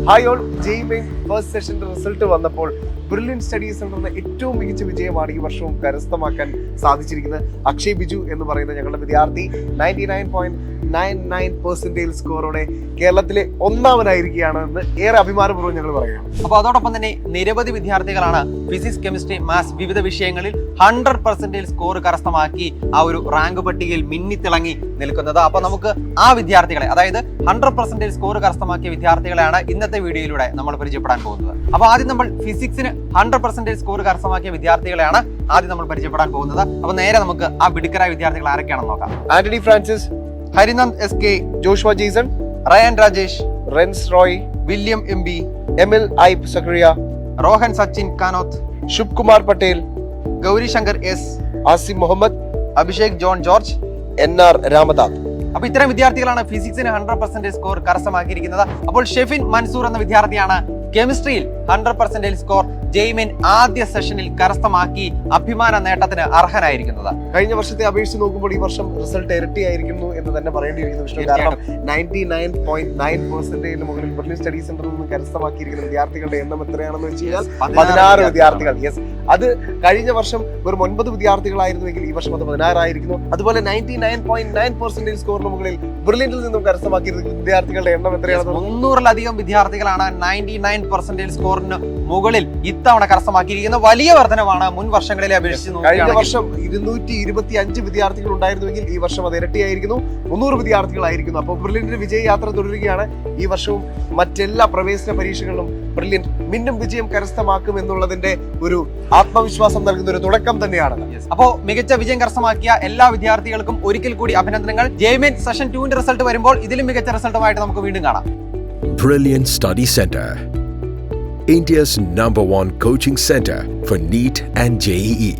Hi all, ജെഇമെയിൻ first സെഷന്റെ result വന്നപ്പോൾ brilliant study സെന്ററിന് ഏറ്റവും മികച്ച വിജയമാണ് ഈ വർഷവും കരസ്ഥമാക്കാൻ സാധിച്ചിരിക്കുന്നത്. അക്ഷയ് ബിജു എന്ന് പറയുന്ന ഞങ്ങളുടെ വിദ്യാർത്ഥി 99.99% സ്കോറോടെ കേരളത്തിലെ ഒന്നാമനായിരിക്കുകയാണെന്ന് ഏറെ അഭിമാനപൂർവ്വം ഞങ്ങൾ പറയുകയാണ്. അപ്പോൾ അതോടൊപ്പം തന്നെ നിരവധി വിദ്യാർത്ഥികളാണ് ഫിസിക്സ്, കെമിസ്ട്രി, മാത്സ് വിവിധ വിഷയങ്ങളിൽ 100% സ്കോർ കരസ്ഥമാക്കി ആ ഒരു റാങ്ക് പട്ടികയിൽ മിന്നിത്തിളങ്ങി നിൽക്കുന്നത്. അപ്പൊ നമുക്ക് ആ വിദ്യാർത്ഥികളെ, അതായത് 100% സ്കോർ കരസ്ഥമാക്കിയ വിദ്യാർത്ഥികളെയാണ് ഇന്നത്തെ വീഡിയോയിലൂടെ നമ്മൾ പരിചയപ്പെടാൻ പോകുന്നത്. അപ്പൊ ആദ്യം നമ്മൾ ഫിസിക്സിന് 100% സ്കോർ കരസ്ഥമാക്കിയ വിദ്യാർത്ഥികളെയാണ് ആദ്യം നമ്മൾ പരിചയപ്പെടാൻ പോകുന്നത്. അപ്പൊ നേരെ നമുക്ക് ആ മിടുക്കരായ വിദ്യാർത്ഥികൾ ആരൊക്കെയാണെന്ന് നോക്കാം. Antony Francis, Harinand SK, Joshua Jaison, Rayan Rajesh, Rens Roy, William MB, Emil Aib Zakariya, Rohan Sachin Kanoth, Shubh Kumar Patel, Gauri Shankar S, Asim Muhammad, Abhishek John George, NR Ramadas. അപ്പൊ ഇത്തരം വിദ്യാർത്ഥികളാണ് ഫിസിക്സിന് 100% സ്കോർ കരസ്ഥമാക്കിയിരിക്കുന്നത്. അപ്പോൾ ഷെഫിൻ മൻസൂർ എന്ന വിദ്യാർത്ഥിയാണ് കെമിസ്ട്രിയിൽ 100% സ്കോർ ജെഇമെയിൻ ആദ്യ സെഷനിൽ കരസ്ഥമാക്കി അഭിമാന നേട്ടത്തിന് അർഹനായിരിക്കുന്നത്. കഴിഞ്ഞ വർഷത്തെ അപേക്ഷിച്ച് നോക്കുമ്പോൾ ഈ വർഷം റിസൾട്ട് ഇരട്ടിയായിരിക്കുന്നു എന്ന് തന്നെ പറയേണ്ടിയിരിക്കുന്നു വിഷ്ണു. കാരണം 99.9% മുകളിൽ ബ്രില്യൻ സ്റ്റഡി സെന്ററിൽ നിന്ന് കരസ്ഥമാക്കിയിരിക്കുന്ന വിദ്യാർത്ഥികളുടെ എണ്ണം എത്രയാണെന്ന് വെച്ച് കഴിഞ്ഞാൽ 16 വിദ്യാർത്ഥികൾ. യെസ്, അത് കഴിഞ്ഞ വർഷം വെറും 9 വിദ്യാർത്ഥികളായിരുന്നുവെങ്കിൽ ഈ വർഷം അത് 16 ആയിരിക്കുന്നു. അതുപോലെ 99.9% സ്കോറിന് മുകളിൽ ബ്രില്യന്റിൽ നിന്നും കരസ്ഥമാക്കിയിരിക്കുന്ന വിദ്യാർത്ഥികളുടെ എണ്ണം എത്രയാണെന്ന് 300-ലധികം വിദ്യാർത്ഥികളാണ് 99% സ്കോറിന് മുകളിൽ ഇത്തവണ കരസ്ഥമാക്കിയിരിക്കുന്ന വലിയ വർധനമാണ് മുൻ വർഷങ്ങളിലെ അപേക്ഷിച്ച്. കഴിഞ്ഞ വർഷം 225 വിദ്യാർത്ഥികൾ ഉണ്ടായിരുന്നുവെങ്കിൽ ഈ വർഷം അത് ഇരട്ടിയായിരിക്കുന്നു, 300 വിദ്യാർത്ഥികളായിരിക്കുന്നു. അപ്പോൾ ബ്രില്യന്റിന്റെ വിജയയാത്ര തുടരുകയാണ്. ഈ വർഷവും മറ്റെല്ലാ പ്രവേശന പരീക്ഷകളിലും ബ്രില്യന്റ് മിന്നും വിജയം കരസ്ഥമാക്കും എന്നുള്ളതിന്റെ ഒരു ആത്മവിശ്വാസം നൽകുന്ന ഒരു തുടക്കം തന്നെയാണ്. അപ്പോൾ മികച്ച വിജയം കരസ്ഥമാക്കിയ എല്ലാ വിദ്യാർത്ഥികൾക്കും ഒരിക്കൽ കൂടി അഭിനന്ദനങ്ങൾ. ജെഇമെയിൻ സെഷൻ 2ന്റെ റിസൾട്ട് വരുമ്പോൾ ഇതിലും മികച്ച റിസൾട്ടുമായിട്ട് നമുക്ക് വീണ്ടും കാണാം. Brilliant Study Center, India's #1 coaching center for NEET and JEE.